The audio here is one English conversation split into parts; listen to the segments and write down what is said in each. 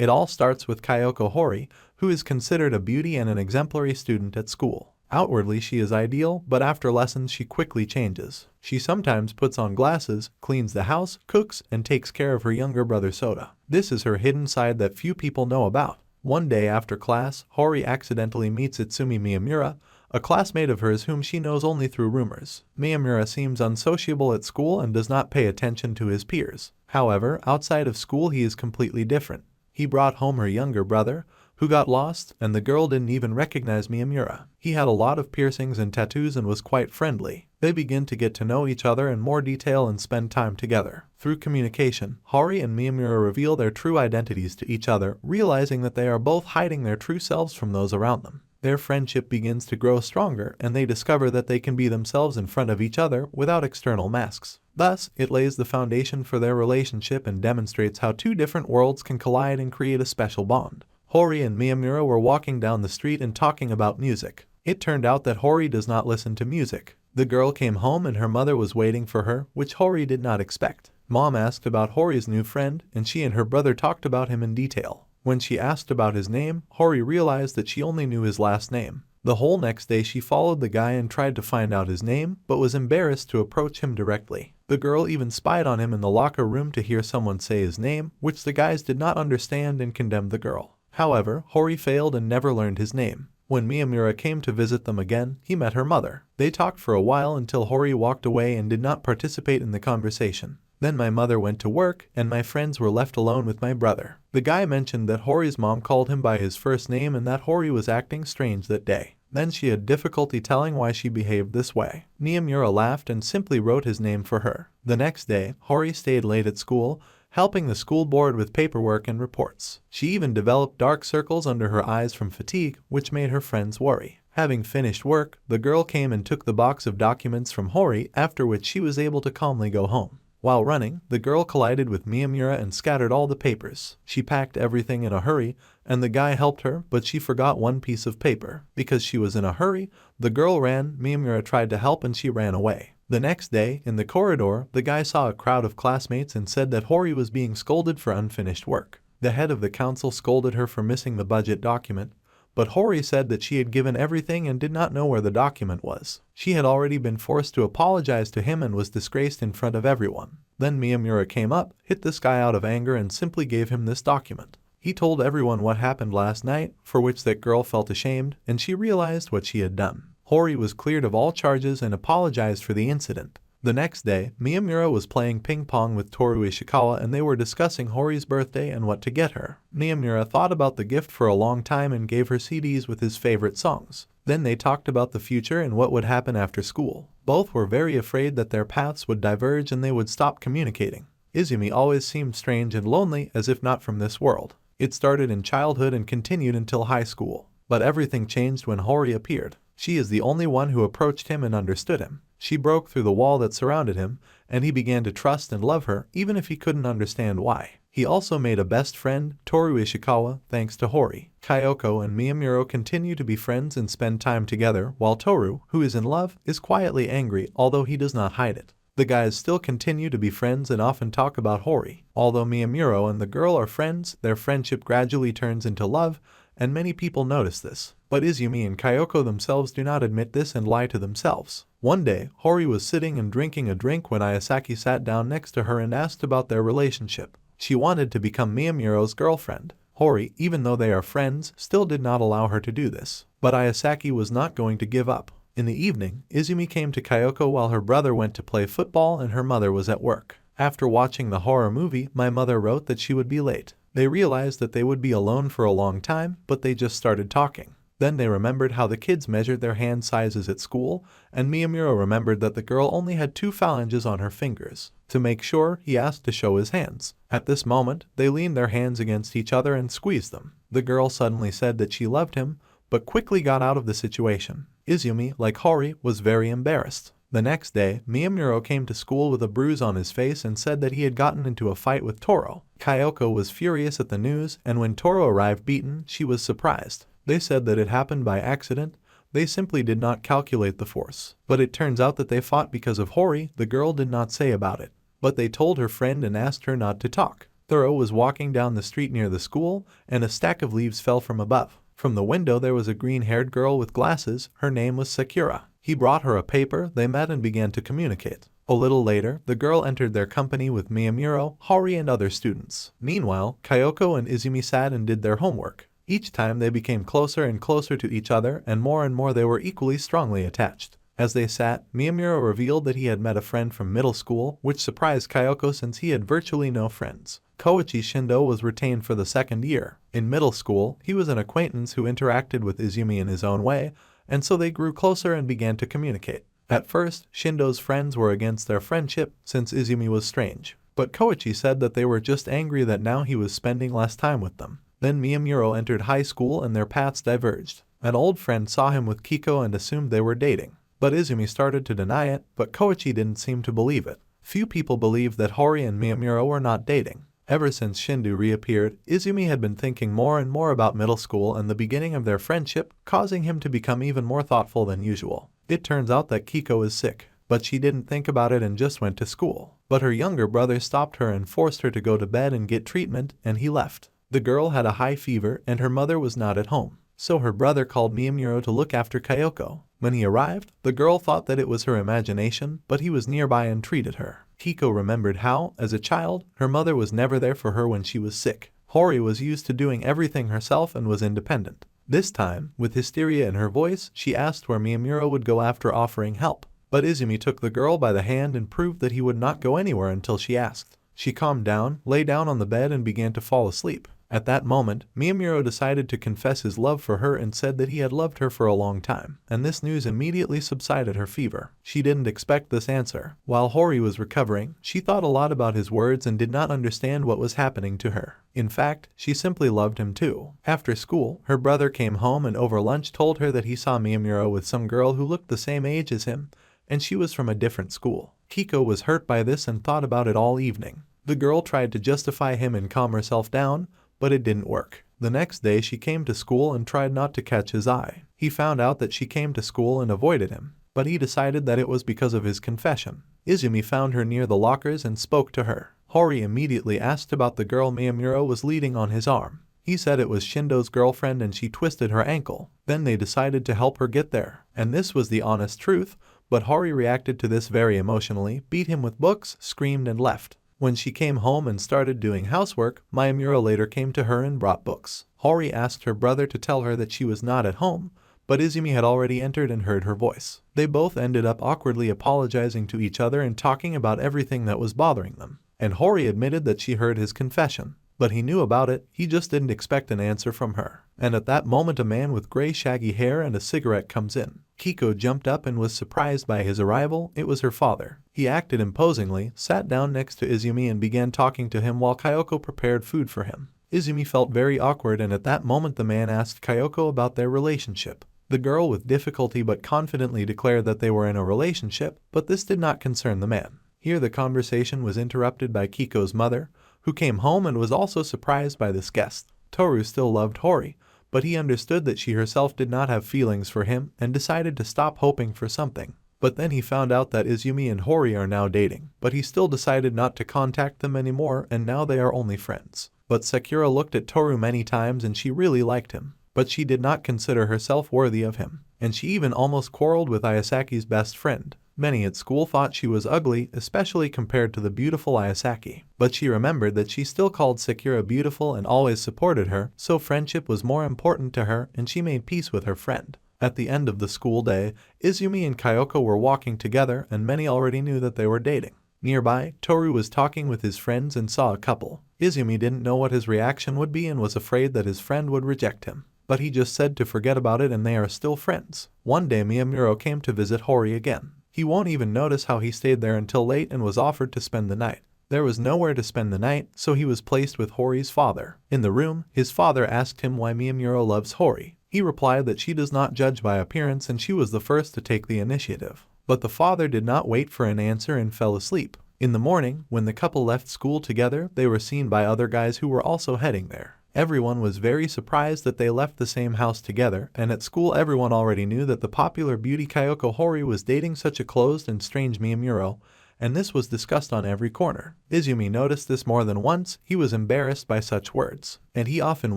It all starts with Kyoko Hori, who is considered a beauty and an exemplary student at school. Outwardly she is ideal, but after lessons she quickly changes. She sometimes puts on glasses, cleans the house, cooks, and takes care of her younger brother Soda. This is her hidden side that few people know about. One day after class, Hori accidentally meets Itsumi Miyamura, a classmate of hers whom she knows only through rumors. Miyamura seems unsociable at school and does not pay attention to his peers. However, outside of school he is completely different. He brought home her younger brother, who got lost, and the girl didn't even recognize Miyamura. He had a lot of piercings and tattoos and was quite friendly. They begin to get to know each other in more detail and spend time together. Through communication, Hori and Miyamura reveal their true identities to each other, realizing that they are both hiding their true selves from those around them. Their friendship begins to grow stronger, and they discover that they can be themselves in front of each other without external masks. Thus, it lays the foundation for their relationship and demonstrates how two different worlds can collide and create a special bond. Hori and Miyamura were walking down the street and talking about music. It turned out that Hori does not listen to music. The girl came home and her mother was waiting for her, which Hori did not expect. Mom asked about Hori's new friend, and she and her brother talked about him in detail. When she asked about his name, Hori realized that she only knew his last name. The whole next day she followed the guy and tried to find out his name, but was embarrassed to approach him directly. The girl even spied on him in the locker room to hear someone say his name, which the guys did not understand and condemned the girl. However, Hori failed and never learned his name. When Miyamura came to visit them again, he met her mother. They talked for a while until Hori walked away and did not participate in the conversation. Then my mother went to work, and my friends were left alone with my brother. The guy mentioned that Hori's mom called him by his first name and that Hori was acting strange that day. Then she had difficulty telling why she behaved this way. Miyamura laughed and simply wrote his name for her. The next day, Hori stayed late at school, helping the school board with paperwork and reports. She even developed dark circles under her eyes from fatigue, which made her friends worry. Having finished work, the girl came and took the box of documents from Hori, after which she was able to calmly go home. While running, the girl collided with Miyamura and scattered all the papers. She packed everything in a hurry, and the guy helped her, but she forgot one piece of paper. Because she was in a hurry, the girl ran, Miyamura tried to help and she ran away. The next day, in the corridor, the guy saw a crowd of classmates and said that Hori was being scolded for unfinished work. The head of the council scolded her for missing the budget document, but Hori said that she had given everything and did not know where the document was. She had already been forced to apologize to him and was disgraced in front of everyone. Then Miyamura came up, hit this guy out of anger and simply gave him this document. He told everyone what happened last night, for which that girl felt ashamed, and she realized what she had done. Hori was cleared of all charges and apologized for the incident. The next day, Miyamura was playing ping pong with Toru Ishikawa and they were discussing Hori's birthday and what to get her. Miyamura thought about the gift for a long time and gave her CDs with his favorite songs. Then they talked about the future and what would happen after school. Both were very afraid that their paths would diverge and they would stop communicating. Izumi always seemed strange and lonely, as if not from this world. It started in childhood and continued until high school. But everything changed when Hori appeared. She is the only one who approached him and understood him. She broke through the wall that surrounded him, and he began to trust and love her, even if he couldn't understand why. He also made a best friend, Toru Ishikawa, thanks to Hori. Kyoko and Miyamura continue to be friends and spend time together, while Toru, who is in love, is quietly angry, although he does not hide it. The guys still continue to be friends and often talk about Hori. Although Miyamura and the girl are friends, their friendship gradually turns into love, and many people notice this. But Izumi and Kyoko themselves do not admit this and lie to themselves. One day, Hori was sitting and drinking a drink when Ayasaki sat down next to her and asked about their relationship. She wanted to become Miyamura's girlfriend. Hori, even though they are friends, still did not allow her to do this. But Ayasaki was not going to give up. In the evening, Izumi came to Kyoko while her brother went to play football and her mother was at work. After watching the horror movie, my mother wrote that she would be late. They realized that they would be alone for a long time, but they just started talking. Then they remembered how the kids measured their hand sizes at school, and Miyamura remembered that the girl only had 2 phalanges on her fingers. To make sure, he asked to show his hands. At this moment, they leaned their hands against each other and squeezed them. The girl suddenly said that she loved him, but quickly got out of the situation. Izumi, like Hori, was very embarrassed. The next day, Miyamura came to school with a bruise on his face and said that he had gotten into a fight with Toro. Kyoko was furious at the news, and when Toro arrived beaten, she was surprised. They said that it happened by accident. They simply did not calculate the force. But it turns out that they fought because of Hori. The girl did not say about it. But they told her friend and asked her not to talk. Thuro was walking down the street near the school, and a stack of leaves fell from above. From the window there was a green-haired girl with glasses. Her name was Sakura. He brought her a paper, they met and began to communicate. A little later, the girl entered their company with Miyamuro, Hori and other students. Meanwhile, Kyoko and Izumi sat and did their homework. Each time they became closer and closer to each other, and more they were equally strongly attached. As they sat, Miyamuro revealed that he had met a friend from middle school, which surprised Kyoko since he had virtually no friends. Koichi Shindo was retained for the second year. In middle school, he was an acquaintance who interacted with Izumi in his own way, and so they grew closer and began to communicate. At first, Shindo's friends were against their friendship since Izumi was strange, but Koichi said that they were just angry that now he was spending less time with them. Then Miyamuro entered high school and their paths diverged. An old friend saw him with Kiko and assumed they were dating. But Izumi started to deny it, but Koichi didn't seem to believe it. Few people believed that Hori and Miyamuro were not dating. Ever since Shindo reappeared, Izumi had been thinking more and more about middle school and the beginning of their friendship, causing him to become even more thoughtful than usual. It turns out that Kiko is sick, but she didn't think about it and just went to school. But her younger brother stopped her and forced her to go to bed and get treatment, and he left. The girl had a high fever and her mother was not at home, so her brother called Miyamuro to look after Kyoko. When he arrived, the girl thought that it was her imagination, but he was nearby and treated her. Kiko remembered how, as a child, her mother was never there for her when she was sick. Hori was used to doing everything herself and was independent. This time, with hysteria in her voice, she asked where Miyamuro would go after offering help. But Izumi took the girl by the hand and proved that he would not go anywhere until she asked. She calmed down, lay down on the bed and began to fall asleep. At that moment, Miyamuro decided to confess his love for her and said that he had loved her for a long time, and this news immediately subsided her fever. She didn't expect this answer. While Hori was recovering, she thought a lot about his words and did not understand what was happening to her. In fact, she simply loved him too. After school, her brother came home and over lunch told her that he saw Miyamuro with some girl who looked the same age as him, and she was from a different school. Kiko was hurt by this and thought about it all evening. The girl tried to justify him and calm herself down, but it didn't work. The next day she came to school and tried not to catch his eye. He found out that she came to school and avoided him, but he decided that it was because of his confession. Izumi found her near the lockers and spoke to her. Hori immediately asked about the girl Miyamuro was leading on his arm. He said it was Shindo's girlfriend and she twisted her ankle. Then they decided to help her get there. And this was the honest truth, but Hori reacted to this very emotionally, beat him with books, screamed and left. When she came home and started doing housework, Miyamuro later came to her and brought books. Hori asked her brother to tell her that she was not at home, but Izumi had already entered and heard her voice. They both ended up awkwardly apologizing to each other and talking about everything that was bothering them. And Hori admitted that she heard his confession. But he knew about it, he just didn't expect an answer from her. And at that moment a man with gray shaggy hair and a cigarette comes in. Kiko jumped up and was surprised by his arrival. It was her father. He acted imposingly, sat down next to Izumi and began talking to him while Kyoko prepared food for him. Izumi felt very awkward and at that moment the man asked Kyoko about their relationship. The girl with difficulty but confidently declared that they were in a relationship, but this did not concern the man. Here the conversation was interrupted by Kiko's mother, who came home and was also surprised by this guest. Toru still loved Hori, but he understood that she herself did not have feelings for him and decided to stop hoping for something. But then he found out that Izumi and Hori are now dating, but he still decided not to contact them anymore and now they are only friends. But Sakura looked at Toru many times and she really liked him, but she did not consider herself worthy of him, and she even almost quarreled with Ayasaki's best friend. Many at school thought she was ugly, especially compared to the beautiful Ayasaki. But she remembered that she still called Sakura beautiful and always supported her, so friendship was more important to her and she made peace with her friend. At the end of the school day, Izumi and Kyoko were walking together and many already knew that they were dating. Nearby, Toru was talking with his friends and saw a couple. Izumi didn't know what his reaction would be and was afraid that his friend would reject him. But he just said to forget about it and they are still friends. One day Miyamuro came to visit Hori again. He won't even notice how he stayed there until late and was offered to spend the night. There was nowhere to spend the night, so he was placed with Hori's father. In the room, his father asked him why Miyamuro loves Hori. He replied that she does not judge by appearance and she was the first to take the initiative. But the father did not wait for an answer and fell asleep. In the morning, when the couple left school together, they were seen by other guys who were also heading there. Everyone was very surprised that they left the same house together, and at school everyone already knew that the popular beauty Kyoko Hori was dating such a closed and strange Miyamuro, and this was discussed on every corner. Izumi noticed this more than once. He was embarrassed by such words, and he often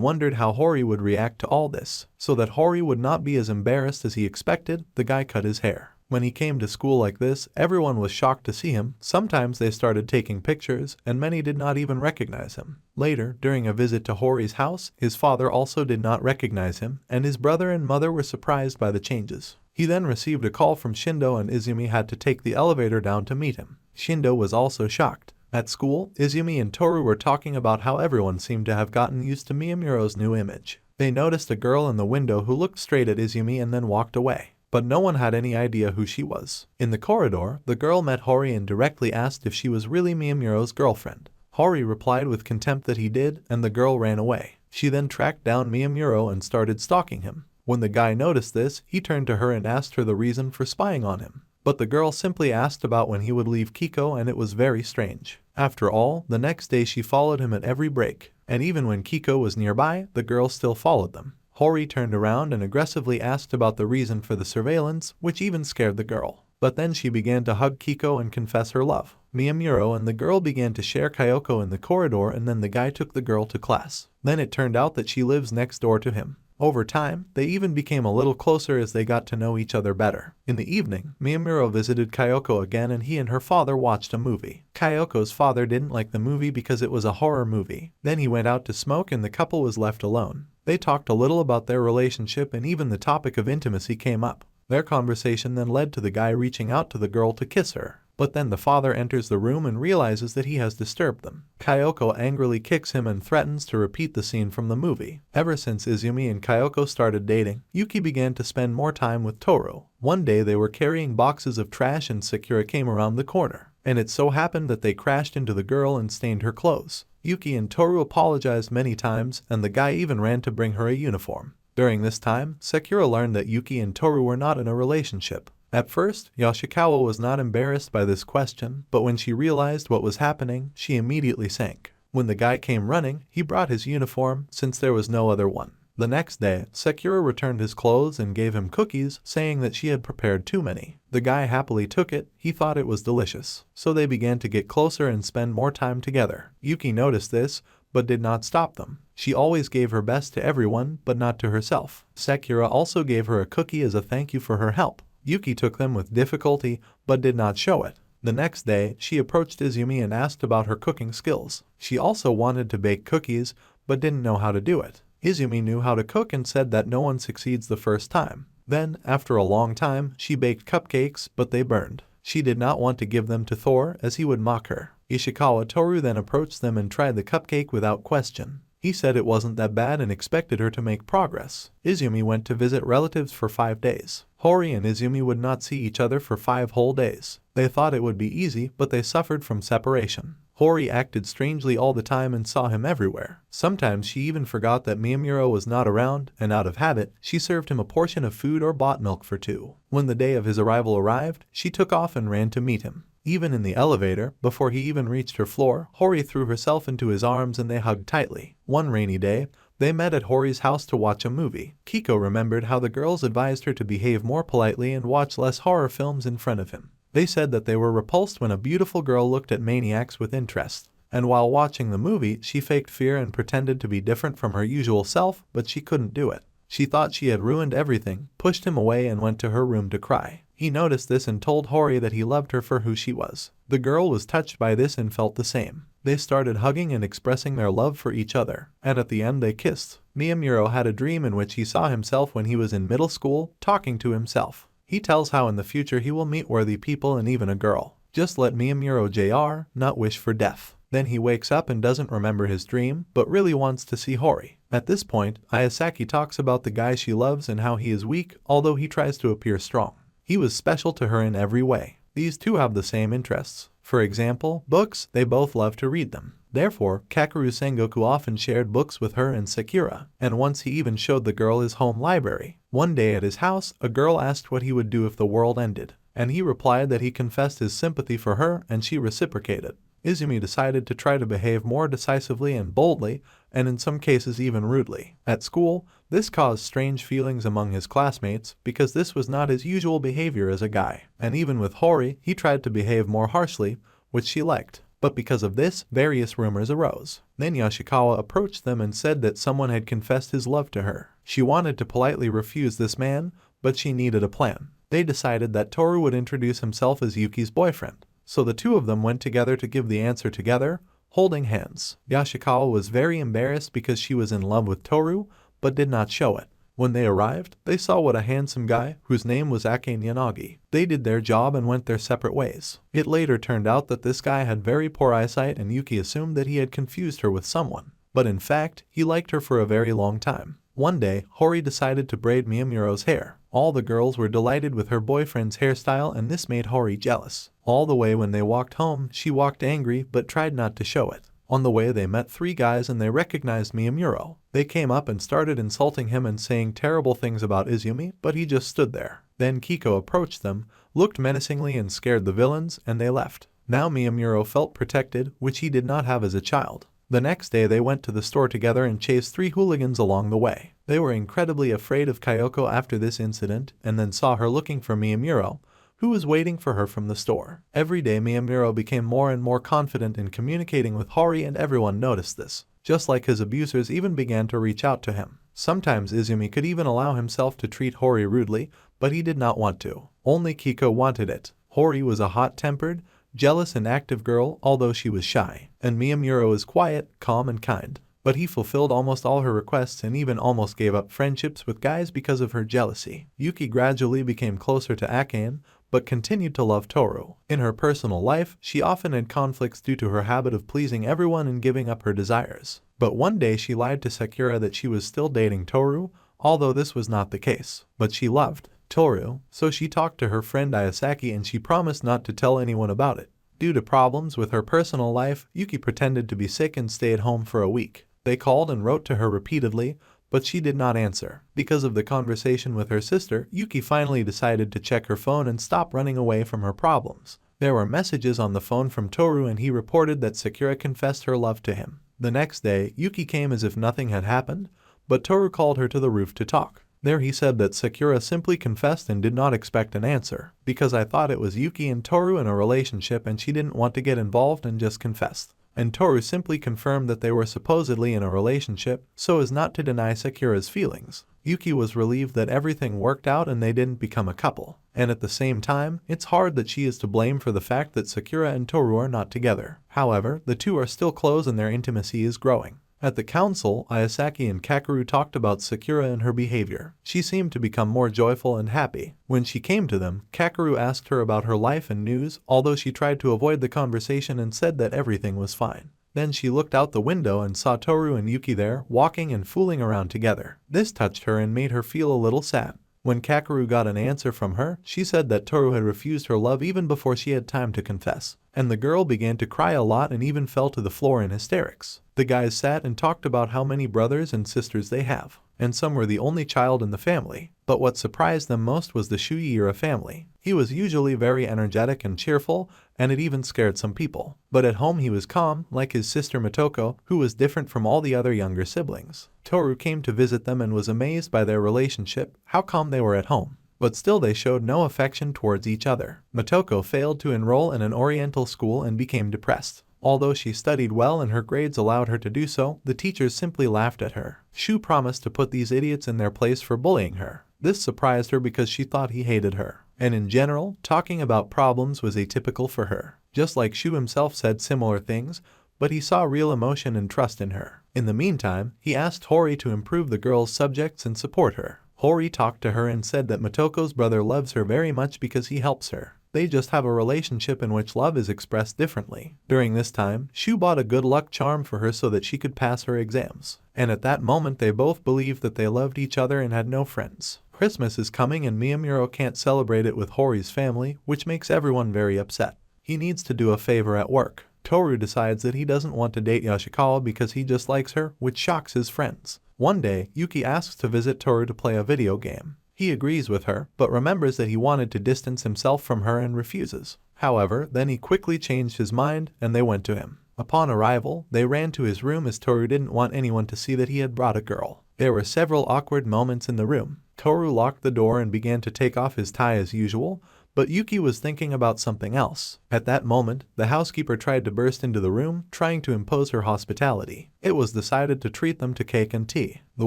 wondered how Hori would react to all this. So that Hori would not be as embarrassed as he expected, the guy cut his hair. When he came to school like this, everyone was shocked to see him. Sometimes they started taking pictures, and many did not even recognize him. Later, during a visit to Hori's house, his father also did not recognize him, and his brother and mother were surprised by the changes. He then received a call from Shindo, and Izumi had to take the elevator down to meet him. Shindo was also shocked. At school, Izumi and Toru were talking about how everyone seemed to have gotten used to Miyamuro's new image. They noticed a girl in the window who looked straight at Izumi and then walked away. But no one had any idea who she was. In the corridor, the girl met Hori and directly asked if she was really Miyamuro's girlfriend. Hori replied with contempt that he did, and the girl ran away. She then tracked down Miyamuro and started stalking him. When the guy noticed this, he turned to her and asked her the reason for spying on him. But the girl simply asked about when he would leave Kiko, and it was very strange. After all, the next day she followed him at every break, and even when Kiko was nearby, the girl still followed them. Hori turned around and aggressively asked about the reason for the surveillance, which even scared the girl. But then she began to hug Kiko and confess her love. Miyamuro and the girl began to share Kyoko in the corridor, and then the guy took the girl to class. Then it turned out that she lives next door to him. Over time, they even became a little closer as they got to know each other better. In the evening, Miyamuro visited Kyoko again, and he and her father watched a movie. Kyoko's father didn't like the movie because it was a horror movie. Then he went out to smoke and the couple was left alone. They talked a little about their relationship, and even the topic of intimacy came up. Their conversation then led to the guy reaching out to the girl to kiss her. But then the father enters the room and realizes that he has disturbed them. Kyoko angrily kicks him and threatens to repeat the scene from the movie. Ever since Izumi and Kyoko started dating, Yuki began to spend more time with Toru. One day they were carrying boxes of trash and Sakura came around the corner, and it so happened that they crashed into the girl and stained her clothes. Yuki and Toru apologized many times, and the guy even ran to bring her a uniform. During this time, Sakura learned that Yuki and Toru were not in a relationship. At first, Yoshikawa was not embarrassed by this question, but when she realized what was happening, she immediately sank. When the guy came running, he brought his uniform, since there was no other one. The next day, Sakura returned his clothes and gave him cookies, saying that she had prepared too many. The guy happily took it. He thought it was delicious. So they began to get closer and spend more time together. Yuki noticed this, but did not stop them. She always gave her best to everyone, but not to herself. Sakura also gave her a cookie as a thank you for her help. Yuki took them with difficulty, but did not show it. The next day, she approached Izumi and asked about her cooking skills. She also wanted to bake cookies, but didn't know how to do it. Izumi knew how to cook and said that no one succeeds the first time. Then, after a long time, she baked cupcakes, but they burned. She did not want to give them to Thor, as he would mock her. Ishikawa Toru then approached them and tried the cupcake without question. He said it wasn't that bad and expected her to make progress. Izumi went to visit relatives for 5 days. Hori and Izumi would not see each other for 5 whole days. They thought it would be easy, but they suffered from separation. Hori acted strangely all the time and saw him everywhere. Sometimes she even forgot that Miyamuro was not around, and out of habit, she served him a portion of food or bought milk for 2. When the day of his arrival arrived, she took off and ran to meet him. Even in the elevator, before he even reached her floor, Hori threw herself into his arms and they hugged tightly. One rainy day, they met at Hori's house to watch a movie. Kiko remembered how the girls advised her to behave more politely and watch less horror films in front of him. They said that they were repulsed when a beautiful girl looked at maniacs with interest. And while watching the movie, she faked fear and pretended to be different from her usual self, but she couldn't do it. She thought she had ruined everything, pushed him away and went to her room to cry. He noticed this and told Hori that he loved her for who she was. The girl was touched by this and felt the same. They started hugging and expressing their love for each other, and at the end they kissed. Miyamuro had a dream in which he saw himself when he was in middle school, talking to himself. He tells how in the future he will meet worthy people and even a girl. Just let Miyamuro Jr. not wish for death. Then he wakes up and doesn't remember his dream, but really wants to see Hori. At this point, Ayasaki talks about the guy she loves and how he is weak, although he tries to appear strong. He was special to her in every way. These two have the same interests. For example, books, they both love to read them. Therefore, Kakeru Sengoku often shared books with her and Sakura, and once he even showed the girl his home library. One day at his house, a girl asked what he would do if the world ended, and he replied that he confessed his sympathy for her and she reciprocated. Izumi decided to try to behave more decisively and boldly, and in some cases even rudely. At school, this caused strange feelings among his classmates because this was not his usual behavior as a guy. And even with Hori, he tried to behave more harshly, which she liked. But because of this, various rumors arose. Then Yoshikawa approached them and said that someone had confessed his love to her. She wanted to politely refuse this man, but she needed a plan. They decided that Toru would introduce himself as Yuki's boyfriend. So the two of them went together to give the answer together, holding hands. Yoshikawa was very embarrassed because she was in love with Toru, but did not show it. When they arrived, they saw what a handsome guy, whose name was Anidawg. They did their job and went their separate ways. It later turned out that this guy had very poor eyesight and Yuki assumed that he had confused her with someone. But in fact, he liked her for a very long time. One day, Hori decided to braid Miyamuro's hair. All the girls were delighted with her boyfriend's hairstyle and this made Hori jealous. All the way when they walked home, she walked angry but tried not to show it. On the way they met 3 guys and they recognized Miyamuro. They came up and started insulting him and saying terrible things about Izumi, but he just stood there. Then Kiko approached them, looked menacingly and scared the villains, and they left. Now Miyamuro felt protected, which he did not have as a child. The next day they went to the store together and chased 3 hooligans along the way. They were incredibly afraid of Kyoko after this incident and then saw her looking for Miyamuro, who was waiting for her from the store. Every day Miyamuro became more and more confident in communicating with Hori and everyone noticed this. Just like his abusers even began to reach out to him. Sometimes Izumi could even allow himself to treat Hori rudely, but he did not want to. Only Kiko wanted it. Hori was a hot-tempered, jealous and active girl, although she was shy. And Miyamuro is quiet, calm and kind. But he fulfilled almost all her requests and even almost gave up friendships with guys because of her jealousy. Yuki gradually became closer to Akane, but continued to love Toru. In her personal life, she often had conflicts due to her habit of pleasing everyone and giving up her desires. But one day she lied to Sakura that she was still dating Toru, although this was not the case. But she loved Toru, so she talked to her friend Ayasaki and she promised not to tell anyone about it. Due to problems with her personal life, Yuki pretended to be sick and stayed home for a week. They called and wrote to her repeatedly, but she did not answer. Because of the conversation with her sister, Yuki finally decided to check her phone and stop running away from her problems. There were messages on the phone from Toru and he reported that Sakura confessed her love to him. The next day, Yuki came as if nothing had happened, but Toru called her to the roof to talk. There he said that Sakura simply confessed and did not expect an answer, because I thought it was Yuki and Toru in a relationship and she didn't want to get involved and just confessed. And Toru simply confirmed that they were supposedly in a relationship, so as not to deny Sakura's feelings. Yuki was relieved that everything worked out and they didn't become a couple. And at the same time, it's hard that she is to blame for the fact that Sakura and Toru are not together. However, the two are still close and their intimacy is growing. At the council, Ayasaki and Kakeru talked about Sakura and her behavior. She seemed to become more joyful and happy. When she came to them, Kakeru asked her about her life and news, although she tried to avoid the conversation and said that everything was fine. Then she looked out the window and saw Toru and Yuki there, walking and fooling around together. This touched her and made her feel a little sad. When Kakeru got an answer from her, she said that Toru had refused her love even before she had time to confess. And the girl began to cry a lot and even fell to the floor in hysterics. The guys sat and talked about how many brothers and sisters they have, and some were the only child in the family. But what surprised them most was the Shuiira family. He was usually very energetic and cheerful, and it even scared some people. But at home he was calm, like his sister Motoko, who was different from all the other younger siblings. Toru came to visit them and was amazed by their relationship, how calm they were at home. But still they showed no affection towards each other. Motoko failed to enroll in an oriental school and became depressed. Although she studied well and her grades allowed her to do so, the teachers simply laughed at her. Shu promised to put these idiots in their place for bullying her. This surprised her because she thought he hated her. And in general, talking about problems was atypical for her. Just like Shu himself said similar things, but he saw real emotion and trust in her. In the meantime, he asked Hori to improve the girl's subjects and support her. Hori talked to her and said that Motoko's brother loves her very much because he helps her. They just have a relationship in which love is expressed differently. During this time, Shu bought a good luck charm for her so that she could pass her exams. And at that moment they both believed that they loved each other and had no friends. Christmas is coming and Miyamuro can't celebrate it with Hori's family, which makes everyone very upset. He needs to do a favor at work. Toru decides that he doesn't want to date Yoshikawa because he just likes her, which shocks his friends. One day, Yuki asks to visit Toru to play a video game. He agrees with her, but remembers that he wanted to distance himself from her and refuses. However, then he quickly changed his mind and they went to him. Upon arrival, they ran to his room as Toru didn't want anyone to see that he had brought a girl. There were several awkward moments in the room. Toru locked the door and began to take off his tie as usual, but Yuki was thinking about something else. At that moment, the housekeeper tried to burst into the room, trying to impose her hospitality. It was decided to treat them to cake and tea. The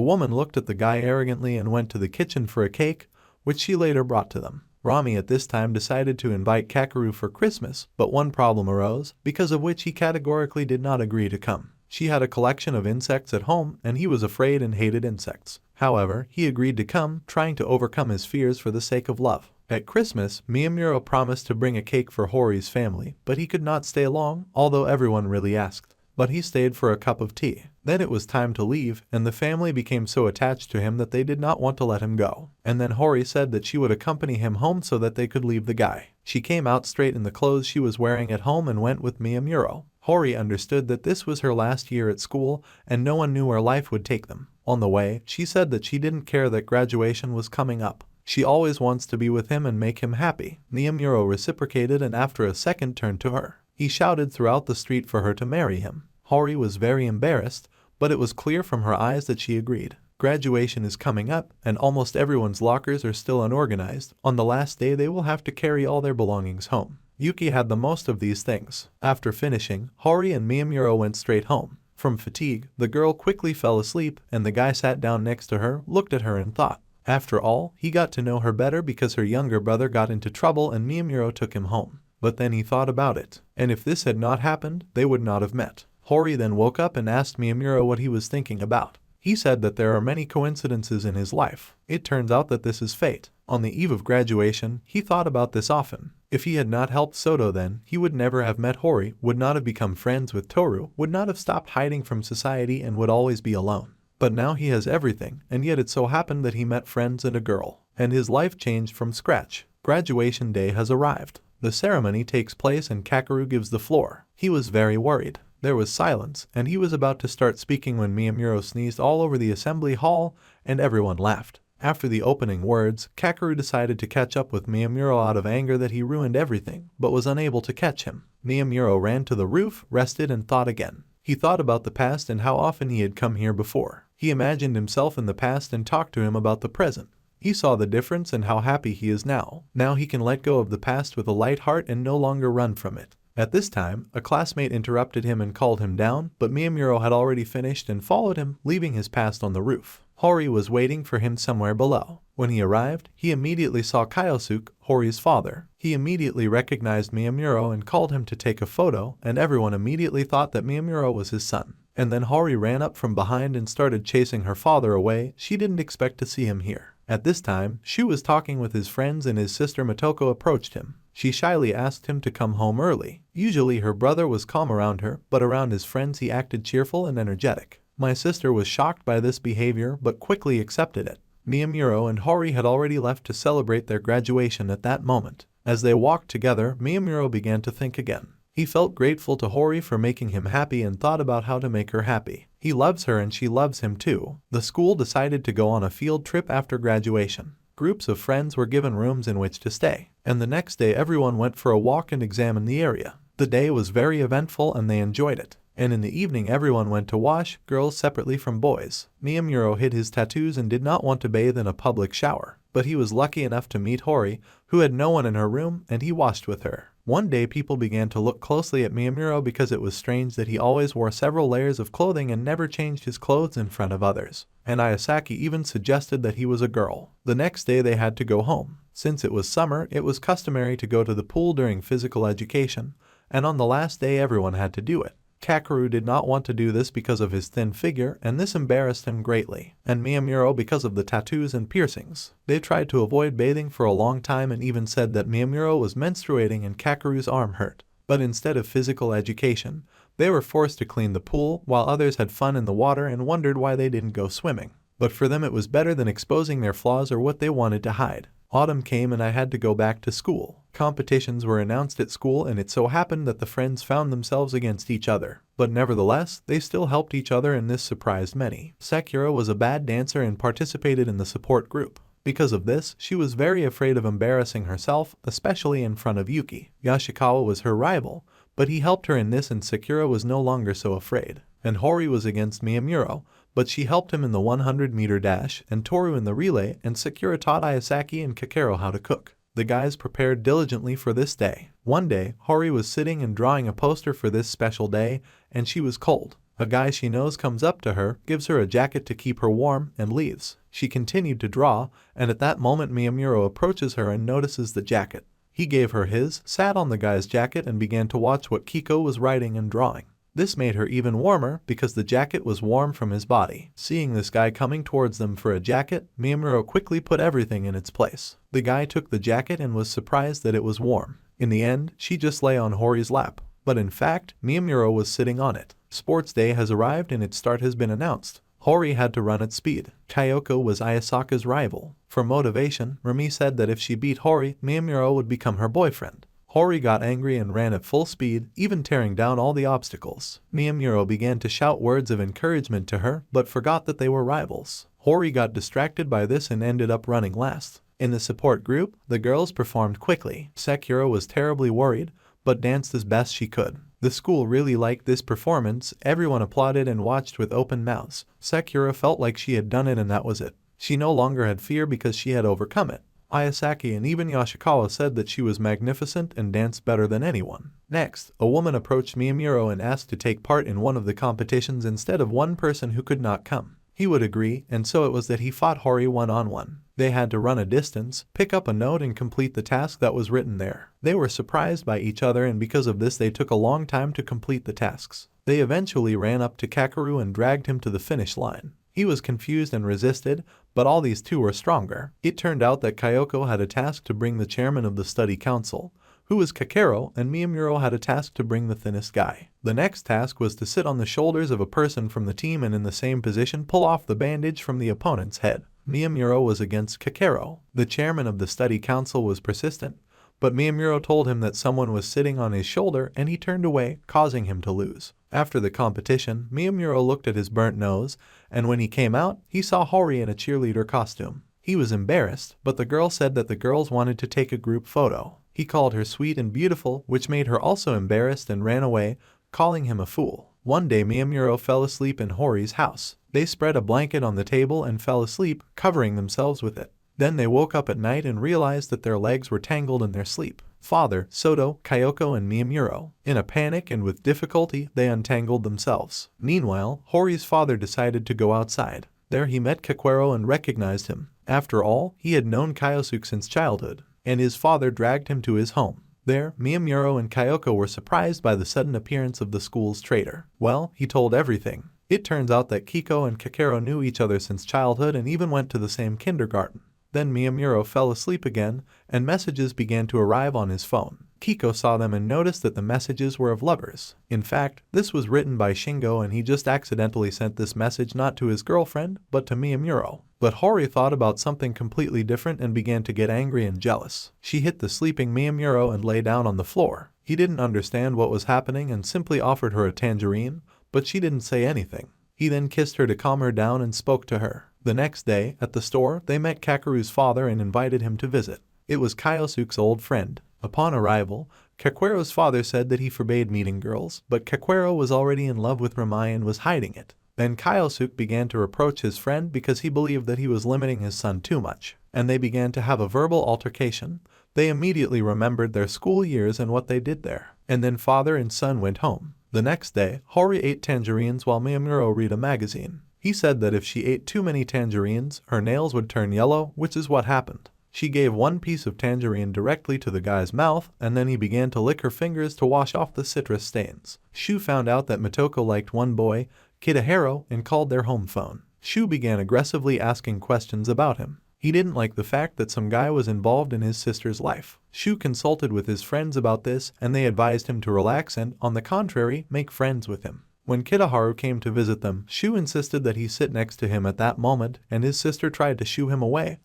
woman looked at the guy arrogantly and went to the kitchen for a cake, which she later brought to them. Rami at this time decided to invite Kakeru for Christmas, but one problem arose, because of which he categorically did not agree to come. She had a collection of insects at home and he was afraid and hated insects. However, he agreed to come, trying to overcome his fears for the sake of love. At Christmas, Miyamuro promised to bring a cake for Hori's family, but he could not stay long, although everyone really asked. But he stayed for a cup of tea. Then it was time to leave, and the family became so attached to him that they did not want to let him go. And then Hori said that she would accompany him home so that they could leave the guy. She came out straight in the clothes she was wearing at home and went with Miyamuro. Hori understood that this was her last year at school and no one knew where life would take them. On the way, she said that she didn't care that graduation was coming up. She always wants to be with him and make him happy. Miyamuro reciprocated and after a second turned to her. He shouted throughout the street for her to marry him. Hori was very embarrassed, but it was clear from her eyes that she agreed. Graduation is coming up, and almost everyone's lockers are still unorganized. On the last day they will have to carry all their belongings home. Yuki had the most of these things. After finishing, Hori and Miyamuro went straight home. From fatigue, the girl quickly fell asleep, and the guy sat down next to her, looked at her and thought. After all, he got to know her better because her younger brother got into trouble and Miyamuro took him home. But then he thought about it, and if this had not happened, they would not have met. Hori then woke up and asked Miyamuro what he was thinking about. He said that there are many coincidences in his life. It turns out that this is fate. On the eve of graduation, he thought about this often. If he had not helped Soto then, he would never have met Hori, would not have become friends with Toru, would not have stopped hiding from society and would always be alone. But now he has everything, and yet it so happened that he met friends and a girl, and his life changed from scratch. Graduation day has arrived. The ceremony takes place and Kakeru gives the floor. He was very worried. There was silence, and he was about to start speaking when Miyamuro sneezed all over the assembly hall, and everyone laughed. After the opening words, Kakeru decided to catch up with Miyamuro out of anger that he ruined everything, but was unable to catch him. Miyamuro ran to the roof, rested and thought again. He thought about the past and how often he had come here before. He imagined himself in the past and talked to him about the present. He saw the difference and how happy he is now. Now he can let go of the past with a light heart and no longer run from it. At this time, a classmate interrupted him and called him down, but Miyamuro had already finished and followed him, leaving his past on the roof. Hori was waiting for him somewhere below. When he arrived, he immediately saw Kyosuke, Hori's father. He immediately recognized Miyamuro and called him to take a photo, and everyone immediately thought that Miyamuro was his son. And then Hori ran up from behind and started chasing her father away. She didn't expect to see him here. At this time, Shu was talking with his friends and his sister Motoko approached him. She shyly asked him to come home early. Usually her brother was calm around her, but around his friends he acted cheerful and energetic. My sister was shocked by this behavior but quickly accepted it. Miyamuro and Hori had already left to celebrate their graduation at that moment. As they walked together, Miyamuro began to think again. He felt grateful to Hori for making him happy and thought about how to make her happy. He loves her and she loves him too. The school decided to go on a field trip after graduation. Groups of friends were given rooms in which to stay, and the next day everyone went for a walk and examined the area. The day was very eventful and they enjoyed it. And in the evening everyone went to wash, girls separately from boys. Miyamuro hid his tattoos and did not want to bathe in a public shower, but he was lucky enough to meet Hori, who had no one in her room, and he washed with her. One day people began to look closely at Miyamuro because it was strange that he always wore several layers of clothing and never changed his clothes in front of others. And Ayasaki even suggested that he was a girl. The next day they had to go home. Since it was summer, it was customary to go to the pool during physical education, and on the last day everyone had to do it. Kakeru did not want to do this because of his thin figure, and this embarrassed him greatly, and Miyamuro because of the tattoos and piercings. They tried to avoid bathing for a long time and even said that Miyamuro was menstruating and Kakeru's arm hurt. But instead of physical education, they were forced to clean the pool while others had fun in the water and wondered why they didn't go swimming. But for them it was better than exposing their flaws or what they wanted to hide. Autumn came and I had to go back to school. Competitions were announced at school and it so happened that the friends found themselves against each other. But nevertheless, they still helped each other and this surprised many. Sakura was a bad dancer and participated in the support group. Because of this, she was very afraid of embarrassing herself, especially in front of Yuki. Yoshikawa was her rival, but he helped her in this and Sakura was no longer so afraid. And Hori was against Miyamuro, but she helped him in the 100-meter dash and Toru in the relay, and Sakura taught Ayasaki and Kakero how to cook. The guys prepared diligently for this day. One day, Hori was sitting and drawing a poster for this special day, and she was cold. A guy she knows comes up to her, gives her a jacket to keep her warm, and leaves. She continued to draw, and at that moment Miyamuro approaches her and notices the jacket. He gave her his, sat on the guy's jacket and began to watch what Kiko was writing and drawing. This made her even warmer because the jacket was warm from his body. Seeing this guy coming towards them for a jacket, Miyamuro quickly put everything in its place. The guy took the jacket and was surprised that it was warm. In the end, she just lay on Hori's lap. But in fact, Miyamuro was sitting on it. Sports day has arrived and its start has been announced. Hori had to run at speed. Kyoko was Ayasaka's rival. For motivation, Rumi said that if she beat Hori, Miyamuro would become her boyfriend. Hori got angry and ran at full speed, even tearing down all the obstacles. Miyamuro began to shout words of encouragement to her, but forgot that they were rivals. Hori got distracted by this and ended up running last. In the support group, the girls performed quickly. Sakura was terribly worried, but danced as best she could. The school really liked this performance, everyone applauded and watched with open mouths. Sakura felt like she had done it and that was it. She no longer had fear because she had overcome it. Ayasaki and even Yoshikawa said that she was magnificent and danced better than anyone. Next, a woman approached Miyamuro and asked to take part in one of the competitions instead of one person who could not come. He would agree, and so it was that he fought Hori one-on-one. They had to run a distance, pick up a note and complete the task that was written there. They were surprised by each other and because of this they took a long time to complete the tasks. They eventually ran up to Kakeru and dragged him to the finish line. He was confused and resisted, but all these two were stronger. It turned out that Kyoko had a task to bring the chairman of the study council, who was Kakero, and Miyamuro had a task to bring the thinnest guy. The next task was to sit on the shoulders of a person from the team and in the same position pull off the bandage from the opponent's head. Miyamuro was against Kakero. The chairman of the study council was persistent, but Miyamuro told him that someone was sitting on his shoulder and he turned away, causing him to lose. After the competition, Miyamuro looked at his burnt nose, and when he came out, he saw Hori in a cheerleader costume. He was embarrassed, but the girl said that the girls wanted to take a group photo. He called her sweet and beautiful, which made her also embarrassed and ran away, calling him a fool. One day Miyamuro fell asleep in Hori's house. They spread a blanket on the table and fell asleep, covering themselves with it. Then they woke up at night and realized that their legs were tangled in their sleep. Father, Soto, Kyoko and Miyamuro. In a panic and with difficulty, they untangled themselves. Meanwhile, Hori's father decided to go outside. There he met Kakeru and recognized him. After all, he had known Kyosuke since childhood, and his father dragged him to his home. There, Miyamuro and Kyoko were surprised by the sudden appearance of the school's traitor. Well, he told everything. It turns out that Kiko and Kakeru knew each other since childhood and even went to the same kindergarten. Then Miyamuro fell asleep again, and messages began to arrive on his phone. Kiko saw them and noticed that the messages were of lovers. In fact, this was written by Shingo and he just accidentally sent this message not to his girlfriend, but to Miyamuro. But Hori thought about something completely different and began to get angry and jealous. She hit the sleeping Miyamuro and lay down on the floor. He didn't understand what was happening and simply offered her a tangerine, but she didn't say anything. He then kissed her to calm her down and spoke to her. The next day, at the store, they met Kakeru's father and invited him to visit. It was Kyosuke's old friend. Upon arrival, Kakeru's father said that he forbade meeting girls, but Kakeru was already in love with Horimiya and was hiding it. Then Kyosuke began to reproach his friend because he believed that he was limiting his son too much, and they began to have a verbal altercation. They immediately remembered their school years and what they did there, and then father and son went home. The next day, Hori ate tangerines while Miyamuro read a magazine. He said that if she ate too many tangerines, her nails would turn yellow, which is what happened. She gave one piece of tangerine directly to the guy's mouth, and then he began to lick her fingers to wash off the citrus stains. Shu found out that Motoko liked one boy, Kitahiro, and called their home phone. Shu began aggressively asking questions about him. He didn't like the fact that some guy was involved in his sister's life. Shu consulted with his friends about this, and they advised him to relax and, on the contrary, make friends with him. When Kitaharu came to visit them, Shu insisted that he sit next to him at that moment, and his sister tried to shoo him away,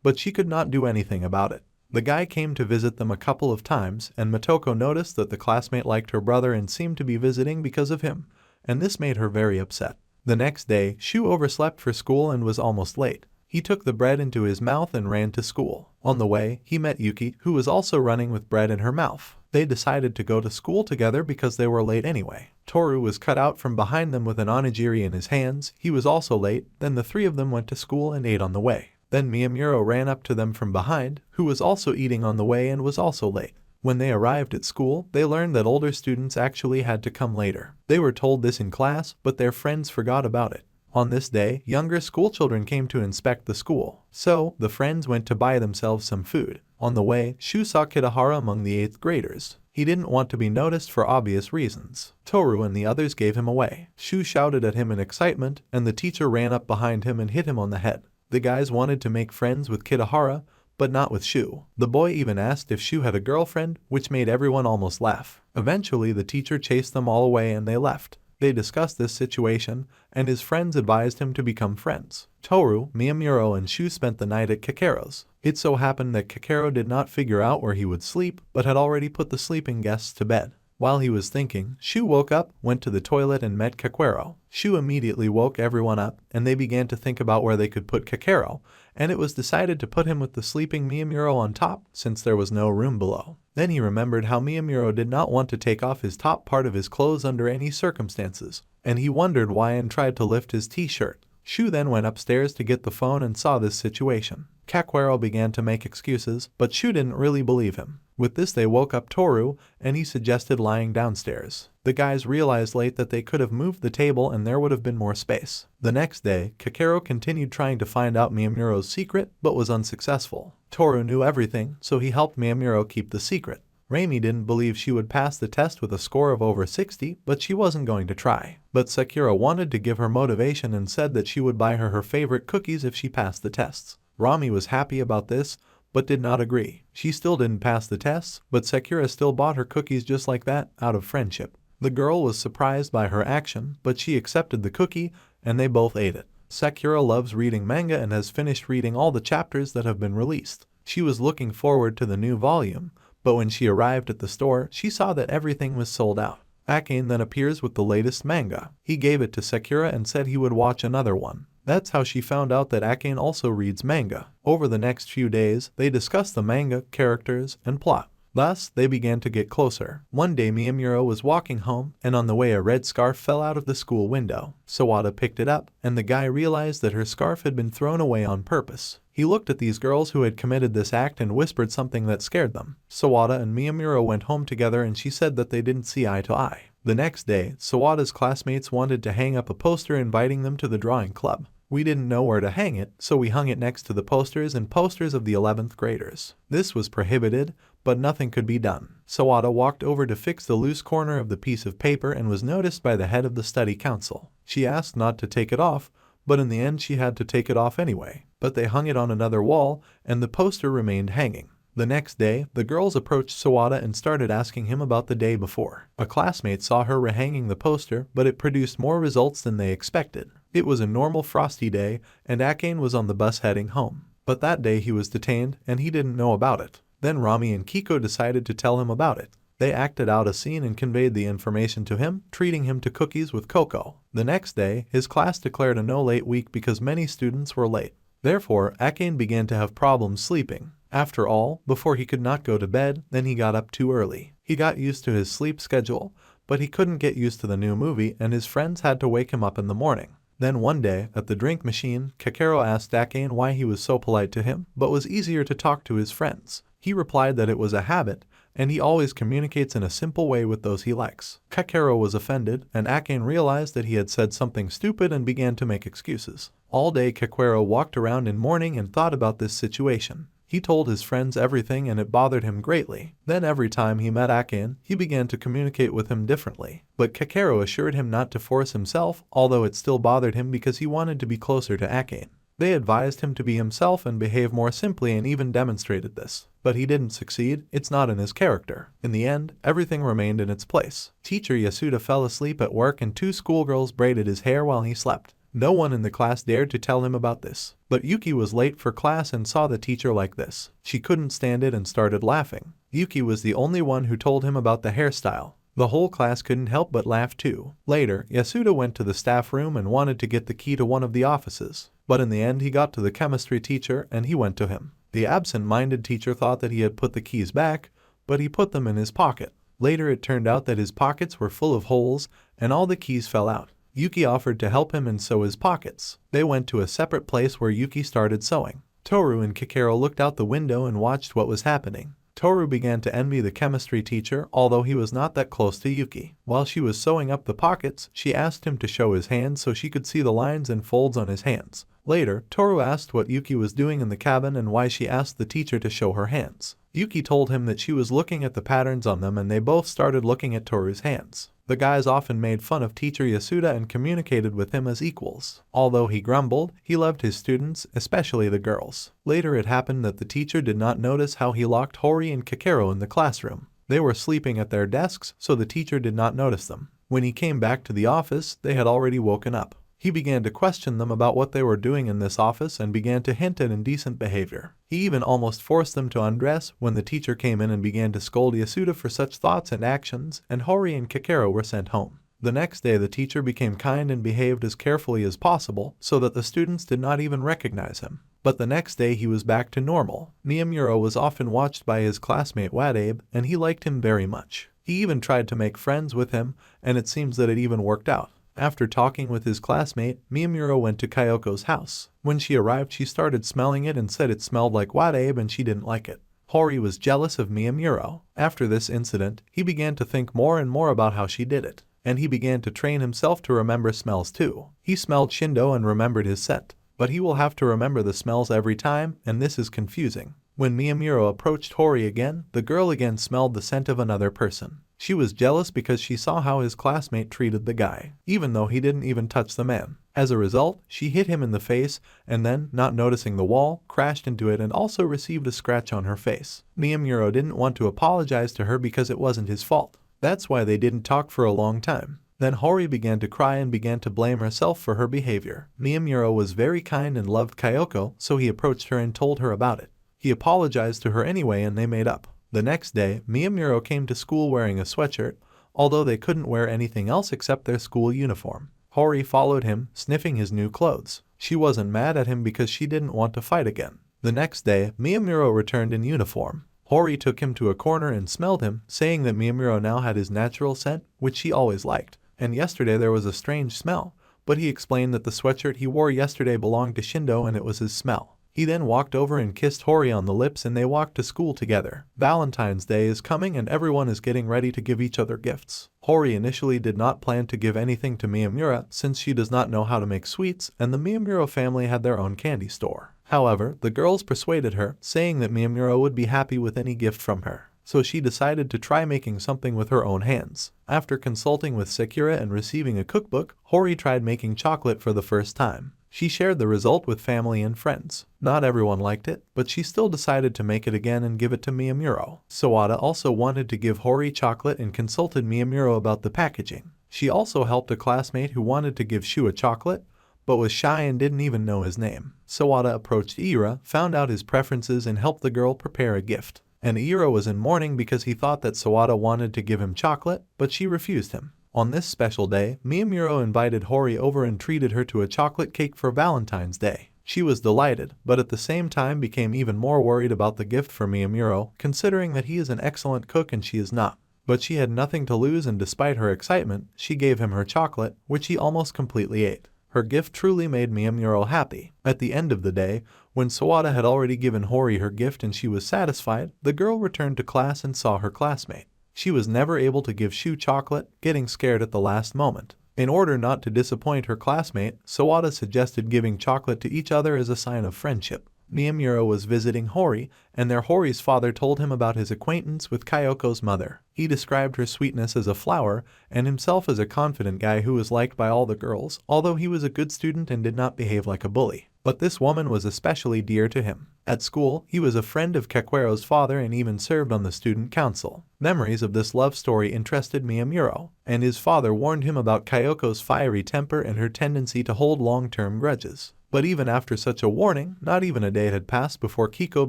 but she could not do anything about it. The guy came to visit them a couple of times, and Motoko noticed that the classmate liked her brother and seemed to be visiting because of him, and this made her very upset. The next day, Shu overslept for school and was almost late. He took the bread into his mouth and ran to school. On the way, he met Yuki, who was also running with bread in her mouth. They decided to go to school together because they were late anyway. Toru was cut out from behind them with an onigiri in his hands. He was also late. Then the three of them went to school and ate on the way. Then Miyamuro ran up to them from behind, who was also eating on the way and was also late. When they arrived at school, they learned that older students actually had to come later. They were told this in class, but their friends forgot about it. On this day, younger schoolchildren came to inspect the school. So, the friends went to buy themselves some food. On the way, Shu saw Kitahara among the 8th graders. He didn't want to be noticed for obvious reasons. Toru and the others gave him away. Shu shouted at him in excitement, and the teacher ran up behind him and hit him on the head. The guys wanted to make friends with Kitahara, but not with Shu. The boy even asked if Shu had a girlfriend, which made everyone almost laugh. Eventually, the teacher chased them all away and they left. They discussed this situation, and his friends advised him to become friends. Toru, Miyamuro, and Shu spent the night at Kakero's. It so happened that Kakero did not figure out where he would sleep, but had already put the sleeping guests to bed. While he was thinking, Shu woke up, went to the toilet, and met Kakero. Shu immediately woke everyone up, and they began to think about where they could put Kakero, and it was decided to put him with the sleeping Miyamuro on top, since there was no room below. Then he remembered how Miyamuro did not want to take off his top part of his clothes under any circumstances, and he wondered why and tried to lift his t-shirt. Shu then went upstairs to get the phone and saw this situation. Kakero began to make excuses, but Shu didn't really believe him. With this they woke up Toru, and he suggested lying downstairs. The guys realized late that they could have moved the table and there would have been more space. The next day, Kakero continued trying to find out Miyamuro's secret, but was unsuccessful. Toru knew everything, so he helped Miyamuro keep the secret. Reimi didn't believe she would pass the test with a score of over 60, but she wasn't going to try. But Sakura wanted to give her motivation and said that she would buy her favorite cookies if she passed the tests. Rami was happy about this, but did not agree. She still didn't pass the tests, but Sakura still bought her cookies just like that, out of friendship. The girl was surprised by her action, but she accepted the cookie, and they both ate it. Sakura loves reading manga and has finished reading all the chapters that have been released. She was looking forward to the new volume, but when she arrived at the store, she saw that everything was sold out. Akane then appears with the latest manga. He gave it to Sakura and said he would watch another one. That's how she found out that Akane also reads manga. Over the next few days, they discussed the manga, characters, and plot. Thus, they began to get closer. One day Miyamuro was walking home, and on the way a red scarf fell out of the school window. Sawada picked it up, and the guy realized that her scarf had been thrown away on purpose. He looked at these girls who had committed this act and whispered something that scared them. Sawada and Miyamuro went home together and she said that they didn't see eye to eye. The next day, Sawada's classmates wanted to hang up a poster inviting them to the drawing club. We didn't know where to hang it, so we hung it next to the posters of the 11th graders. This was prohibited, but nothing could be done. Sawada walked over to fix the loose corner of the piece of paper and was noticed by the head of the study council. She asked not to take it off, but in the end she had to take it off anyway. But they hung it on another wall, and the poster remained hanging. The next day, the girls approached Sawada and started asking him about the day before. A classmate saw her rehanging the poster, but it produced more results than they expected. It was a normal frosty day, and Akane was on the bus heading home. But that day he was detained, and he didn't know about it. Then Rami and Kiko decided to tell him about it. They acted out a scene and conveyed the information to him, treating him to cookies with cocoa. The next day, his class declared a no-late week because many students were late. Therefore, Akane began to have problems sleeping. After all, before he could not go to bed, then he got up too early. He got used to his sleep schedule, but he couldn't get used to the new movie and his friends had to wake him up in the morning. Then one day, at the drink machine, Kakero asked Akane why he was so polite to him, but was easier to talk to his friends. He replied that it was a habit, and he always communicates in a simple way with those he likes. Kakero was offended, and Akane realized that he had said something stupid and began to make excuses. All day Kakero walked around in mourning and thought about this situation. He told his friends everything and it bothered him greatly. Then every time he met Akane, he began to communicate with him differently. But Kakero assured him not to force himself, although it still bothered him because he wanted to be closer to Akane. They advised him to be himself and behave more simply and even demonstrated this. But he didn't succeed, it's not in his character. In the end, everything remained in its place. Teacher Yasuda fell asleep at work and 2 schoolgirls braided his hair while he slept. No one in the class dared to tell him about this. But Yuki was late for class and saw the teacher like this. She couldn't stand it and started laughing. Yuki was the only one who told him about the hairstyle. The whole class couldn't help but laugh too. Later, Yasuda went to the staff room and wanted to get the key to one of the offices. But in the end he got to the chemistry teacher and he went to him. The absent-minded teacher thought that he had put the keys back, but he put them in his pocket. Later it turned out that his pockets were full of holes and all the keys fell out. Yuki offered to help him and sew his pockets. They went to a separate place where Yuki started sewing. Toru and Kikero looked out the window and watched what was happening. Toru began to envy the chemistry teacher, although he was not that close to Yuki. While she was sewing up the pockets, she asked him to show his hands so she could see the lines and folds on his hands. Later, Toru asked what Yuki was doing in the cabin and why she asked the teacher to show her hands. Yuki told him that she was looking at the patterns on them and they both started looking at Toru's hands. The guys often made fun of teacher Yasuda and communicated with him as equals. Although he grumbled, he loved his students, especially the girls. Later it happened that the teacher did not notice how he locked Hori and Kikero in the classroom. They were sleeping at their desks, so the teacher did not notice them. When he came back to the office, they had already woken up. He began to question them about what they were doing in this office and began to hint at indecent behavior. He even almost forced them to undress when the teacher came in and began to scold Yasuda for such thoughts and actions, and Hori and Kikero were sent home. The next day the teacher became kind and behaved as carefully as possible so that the students did not even recognize him. But the next day he was back to normal. Miyamuro was often watched by his classmate Wadabe and he liked him very much. He even tried to make friends with him and it seems that it even worked out. After talking with his classmate, Miyamuro went to Kyoko's house. When she arrived she started smelling it and said it smelled like Wadabe and she didn't like it. Hori was jealous of Miyamuro. After this incident, he began to think more and more about how she did it. And he began to train himself to remember smells too. He smelled Shindo and remembered his scent. But he will have to remember the smells every time, and this is confusing. When Miyamuro approached Hori again, the girl again smelled the scent of another person. She was jealous because she saw how his classmate treated the guy, even though he didn't even touch the man. As a result, she hit him in the face and then, not noticing the wall, crashed into it and also received a scratch on her face. Miyamuro didn't want to apologize to her because it wasn't his fault. That's why they didn't talk for a long time. Then Hori began to cry and began to blame herself for her behavior. Miyamuro was very kind and loved Kyoko, so he approached her and told her about it. He apologized to her anyway and they made up. The next day, Miyamuro came to school wearing a sweatshirt, although they couldn't wear anything else except their school uniform. Hori followed him, sniffing his new clothes. She wasn't mad at him because she didn't want to fight again. The next day, Miyamuro returned in uniform. Hori took him to a corner and smelled him, saying that Miyamuro now had his natural scent, which she always liked. And yesterday there was a strange smell, but he explained that the sweatshirt he wore yesterday belonged to Shindo and it was his smell. He then walked over and kissed Hori on the lips and they walked to school together. Valentine's Day is coming and everyone is getting ready to give each other gifts. Hori initially did not plan to give anything to Miyamura since she does not know how to make sweets and the Miyamura family had their own candy store. However, the girls persuaded her, saying that Miyamura would be happy with any gift from her. So she decided to try making something with her own hands. After consulting with Sekura and receiving a cookbook, Hori tried making chocolate for the first time. She shared the result with family and friends. Not everyone liked it, but she still decided to make it again and give it to Miyamuro. Sawada also wanted to give Hori chocolate and consulted Miyamuro about the packaging. She also helped a classmate who wanted to give Shu a chocolate, but was shy and didn't even know his name. Sawada approached Ira, found out his preferences and helped the girl prepare a gift. And Ira was in mourning because he thought that Sawada wanted to give him chocolate, but she refused him. On this special day, Miyamuro invited Hori over and treated her to a chocolate cake for Valentine's Day. She was delighted, but at the same time became even more worried about the gift for Miyamuro, considering that he is an excellent cook and she is not. But she had nothing to lose and despite her excitement, she gave him her chocolate, which he almost completely ate. Her gift truly made Miyamuro happy. At the end of the day, when Sawada had already given Hori her gift and she was satisfied, the girl returned to class and saw her classmate. She was never able to give Shu chocolate, getting scared at the last moment. In order not to disappoint her classmate, Sawada suggested giving chocolate to each other as a sign of friendship. Miyamuro was visiting Hori, and Hori's father told him about his acquaintance with Kyoko's mother. He described her sweetness as a flower, and himself as a confident guy who was liked by all the girls, although he was a good student and did not behave like a bully. But this woman was especially dear to him. At school, he was a friend of Kakeru's father and even served on the student council. Memories of this love story interested Miyamuro, and his father warned him about Kyoko's fiery temper and her tendency to hold long-term grudges. But even after such a warning, not even a day had passed before Kiko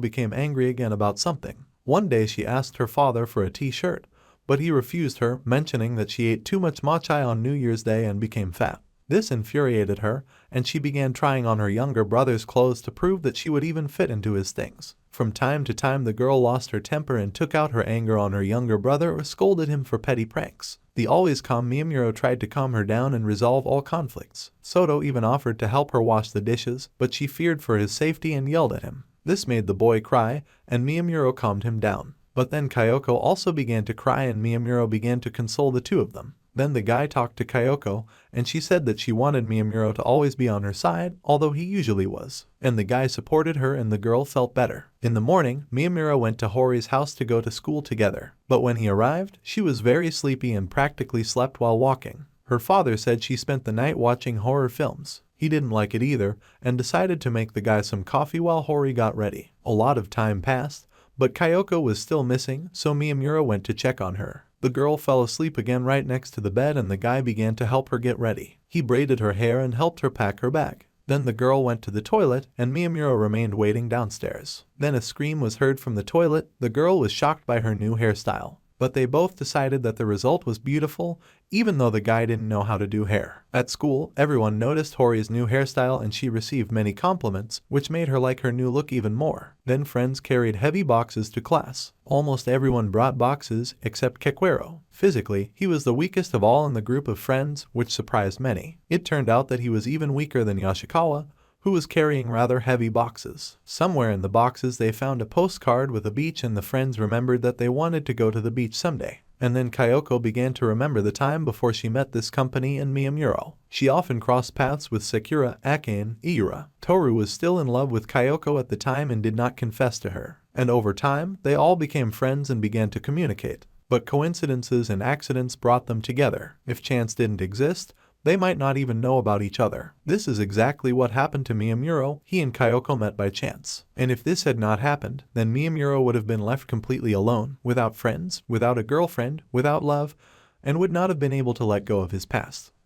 became angry again about something. One day she asked her father for a t-shirt, but he refused her, mentioning that she ate too much mochi on New Year's Day and became fat. This infuriated her, and she began trying on her younger brother's clothes to prove that she would even fit into his things. From time to time the girl lost her temper and took out her anger on her younger brother or scolded him for petty pranks. The always calm Miyamuro tried to calm her down and resolve all conflicts. Soto even offered to help her wash the dishes, but she feared for his safety and yelled at him. This made the boy cry, and Miyamuro calmed him down. But then Kyoko also began to cry and Miyamuro began to console the two of them. Then the guy talked to Kyoko, and she said that she wanted Miyamuro to always be on her side, although he usually was. And the guy supported her and the girl felt better. In the morning, Miyamuro went to Hori's house to go to school together. But when he arrived, she was very sleepy and practically slept while walking. Her father said she spent the night watching horror films. He didn't like it either, and decided to make the guy some coffee while Hori got ready. A lot of time passed, but Kyoko was still missing, so Miyamuro went to check on her. The girl fell asleep again right next to the bed and the guy began to help her get ready. He braided her hair and helped her pack her bag. Then the girl went to the toilet and Miyamuro remained waiting downstairs. Then a scream was heard from the toilet. The girl was shocked by her new hairstyle. But they both decided that the result was beautiful, even though the guy didn't know how to do hair. At school, everyone noticed Hori's new hairstyle and she received many compliments, which made her like her new look even more. Then friends carried heavy boxes to class. Almost everyone brought boxes, except Kequero. Physically, he was the weakest of all in the group of friends, which surprised many. It turned out that he was even weaker than Yoshikawa, who was carrying rather heavy boxes. Somewhere in the boxes they found a postcard with a beach and the friends remembered that they wanted to go to the beach someday. And then Kyoko began to remember the time before she met this company and Miyamuro. She often crossed paths with Sakura, Ake, and Iura. Toru was still in love with Kyoko at the time and did not confess to her. And over time, they all became friends and began to communicate. But coincidences and accidents brought them together. If chance didn't exist, they might not even know about each other. This is exactly what happened to Miyamuro. He and Kyoko met by chance. And if this had not happened, then Miyamuro would have been left completely alone, without friends, without a girlfriend, without love, and would not have been able to let go of his past.